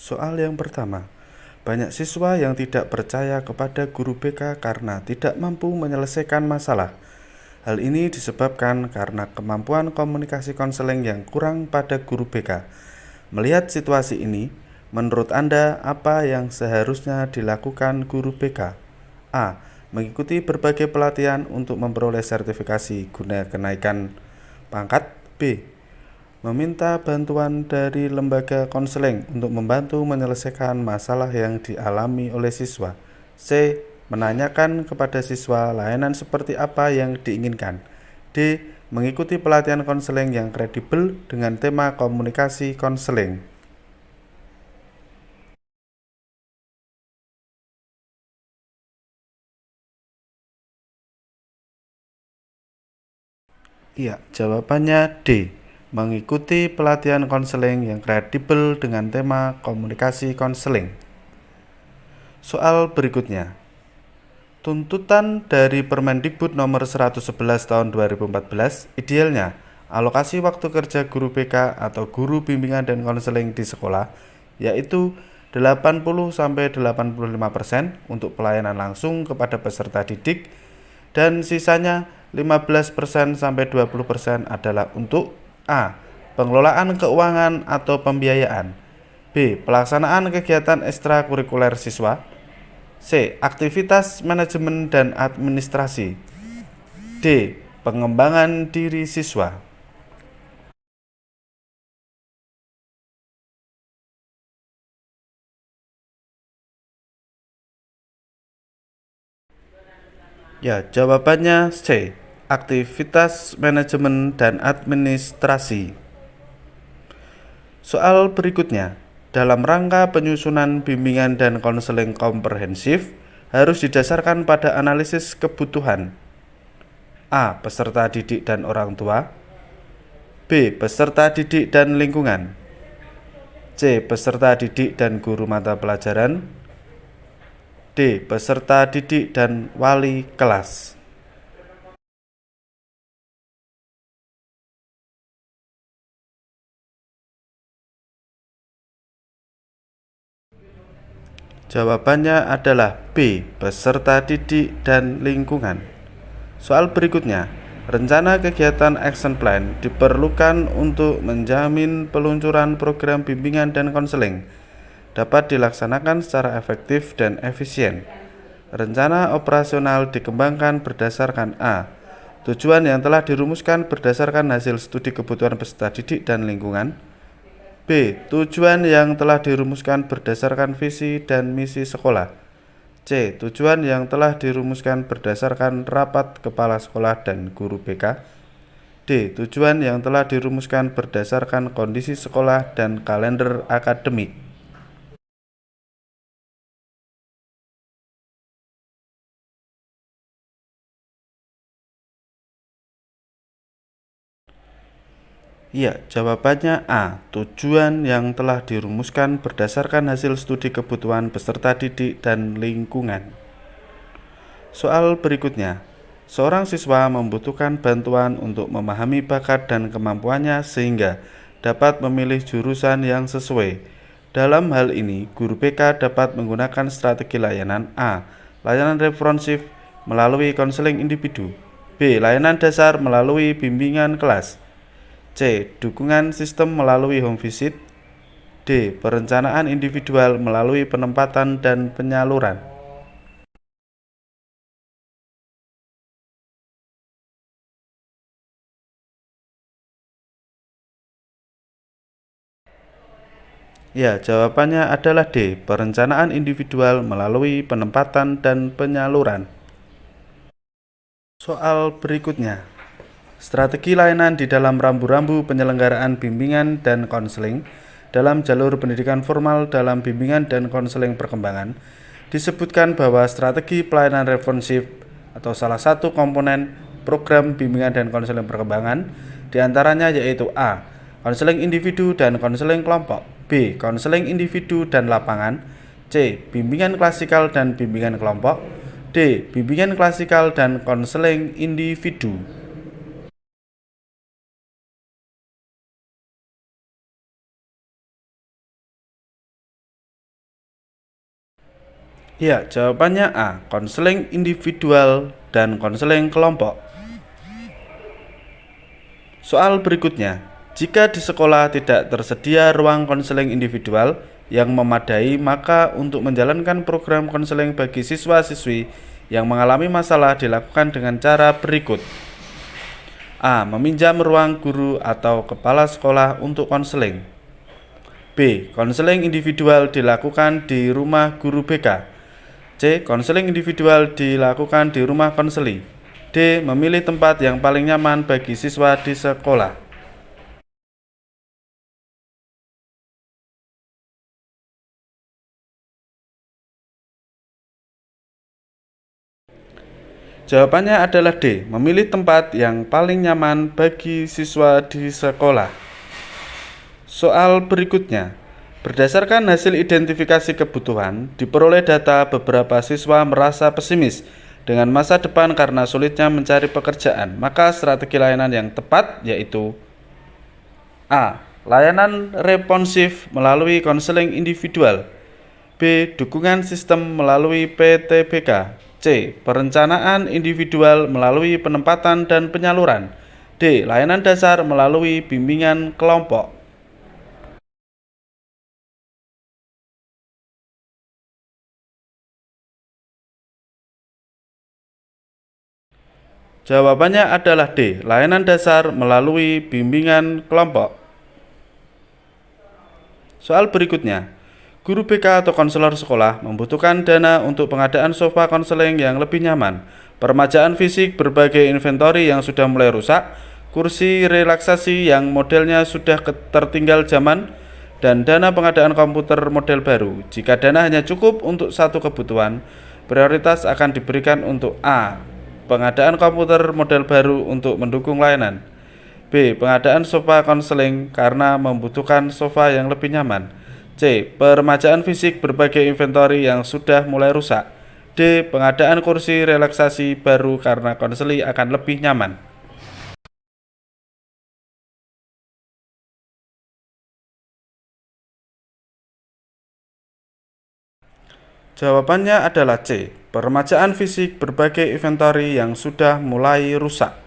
Soal yang pertama, banyak siswa yang tidak percaya kepada guru BK karena tidak mampu menyelesaikan masalah. Hal ini disebabkan karena kemampuan komunikasi konseling yang kurang pada guru BK. Melihat situasi ini, menurut Anda apa yang seharusnya dilakukan guru BK? A. Mengikuti berbagai pelatihan untuk memperoleh sertifikasi guna kenaikan pangkat. B. Meminta bantuan dari lembaga konseling untuk membantu menyelesaikan masalah yang dialami oleh siswa. C. Menanyakan kepada siswa layanan seperti apa yang diinginkan. D. Mengikuti pelatihan konseling yang kredibel dengan tema komunikasi konseling. Iya, jawabannya D. Mengikuti pelatihan konseling yang kredibel dengan tema komunikasi konseling. Soal berikutnya. Tuntutan dari Permendikbud nomor 111 tahun 2014, idealnya alokasi waktu kerja guru BK atau guru bimbingan dan konseling di sekolah yaitu 80-85% untuk pelayanan langsung kepada peserta didik dan sisanya 15%-20% adalah untuk A. Pengelolaan keuangan atau pembiayaan. B. Pelaksanaan kegiatan ekstrakurikuler siswa. C. Aktivitas manajemen dan administrasi. D. Pengembangan diri siswa. Ya, jawabannya C. Aktivitas manajemen dan administrasi. Soal berikutnya. Dalam rangka penyusunan bimbingan dan konseling komprehensif harus didasarkan pada analisis kebutuhan. A. Peserta didik dan orang tua. B. Peserta didik dan lingkungan. C. Peserta didik dan guru mata pelajaran. D. Peserta didik dan wali kelas. Jawabannya adalah B. Peserta didik dan lingkungan. Soal berikutnya. Rencana kegiatan action plan diperlukan untuk menjamin peluncuran program bimbingan dan konseling dapat dilaksanakan secara efektif dan efisien. Rencana operasional dikembangkan berdasarkan A. Tujuan yang telah dirumuskan berdasarkan hasil studi kebutuhan peserta didik dan lingkungan. B. Tujuan yang telah dirumuskan berdasarkan visi dan misi sekolah. C. Tujuan yang telah dirumuskan berdasarkan rapat kepala sekolah dan guru BK. D. Tujuan yang telah dirumuskan berdasarkan kondisi sekolah dan kalender akademik. Iya, jawabannya A. Tujuan yang telah dirumuskan berdasarkan hasil studi kebutuhan peserta didik dan lingkungan. Soal berikutnya. Seorang siswa membutuhkan bantuan untuk memahami bakat dan kemampuannya sehingga dapat memilih jurusan yang sesuai. Dalam hal ini, guru BK dapat menggunakan strategi layanan A. Layanan responsif melalui konseling individu. B. Layanan dasar melalui bimbingan kelas. C. Dukungan sistem melalui home visit. D. Perencanaan individual melalui penempatan dan penyaluran. Ya, jawabannya adalah D. Perencanaan individual melalui penempatan dan penyaluran. Soal berikutnya. Strategi layanan di dalam rambu-rambu penyelenggaraan bimbingan dan konseling dalam jalur pendidikan formal dalam bimbingan dan konseling perkembangan disebutkan bahwa strategi pelayanan responsif atau salah satu komponen program bimbingan dan konseling perkembangan diantaranya yaitu A. Konseling individu dan konseling kelompok. B. Konseling individu dan lapangan. C. Bimbingan klasikal dan bimbingan kelompok. D. Bimbingan klasikal dan konseling individu. Ya, jawabannya A. Konseling individual dan konseling kelompok. Soal berikutnya, jika di sekolah tidak tersedia ruang konseling individual yang memadai, maka untuk menjalankan program konseling bagi siswa-siswi yang mengalami masalah dilakukan dengan cara berikut. A. Meminjam ruang guru atau kepala sekolah untuk konseling. B. Konseling individual dilakukan di rumah guru BK. C. Konseling individual dilakukan di rumah konseli. D. Memilih tempat yang paling nyaman bagi siswa di sekolah. Jawabannya adalah D. Memilih tempat yang paling nyaman bagi siswa di sekolah. Soal berikutnya, berdasarkan hasil identifikasi kebutuhan, diperoleh data beberapa siswa merasa pesimis dengan masa depan karena sulitnya mencari pekerjaan. Maka strategi layanan yang tepat yaitu A. Layanan responsif melalui konseling individual. B. Dukungan sistem melalui PTBK. C. Perencanaan individual melalui penempatan dan penyaluran. D. Layanan dasar melalui bimbingan kelompok. Jawabannya adalah D. Layanan dasar melalui bimbingan kelompok. Soal berikutnya, guru BK atau konselor sekolah membutuhkan dana untuk pengadaan sofa konseling yang lebih nyaman, peremajaan fisik berbagai inventory yang sudah mulai rusak, kursi relaksasi yang modelnya sudah tertinggal zaman, dan dana pengadaan komputer model baru. Jika dana hanya cukup untuk satu kebutuhan, prioritas akan diberikan untuk A. Pengadaan komputer model baru untuk mendukung layanan. B. Pengadaan sofa konseling karena membutuhkan sofa yang lebih nyaman. C. Peremajaan fisik berbagai inventory yang sudah mulai rusak. D. Pengadaan kursi relaksasi baru karena konseli akan lebih nyaman. Jawabannya adalah C. Peremajaan fisik berbagai inventory yang sudah mulai rusak.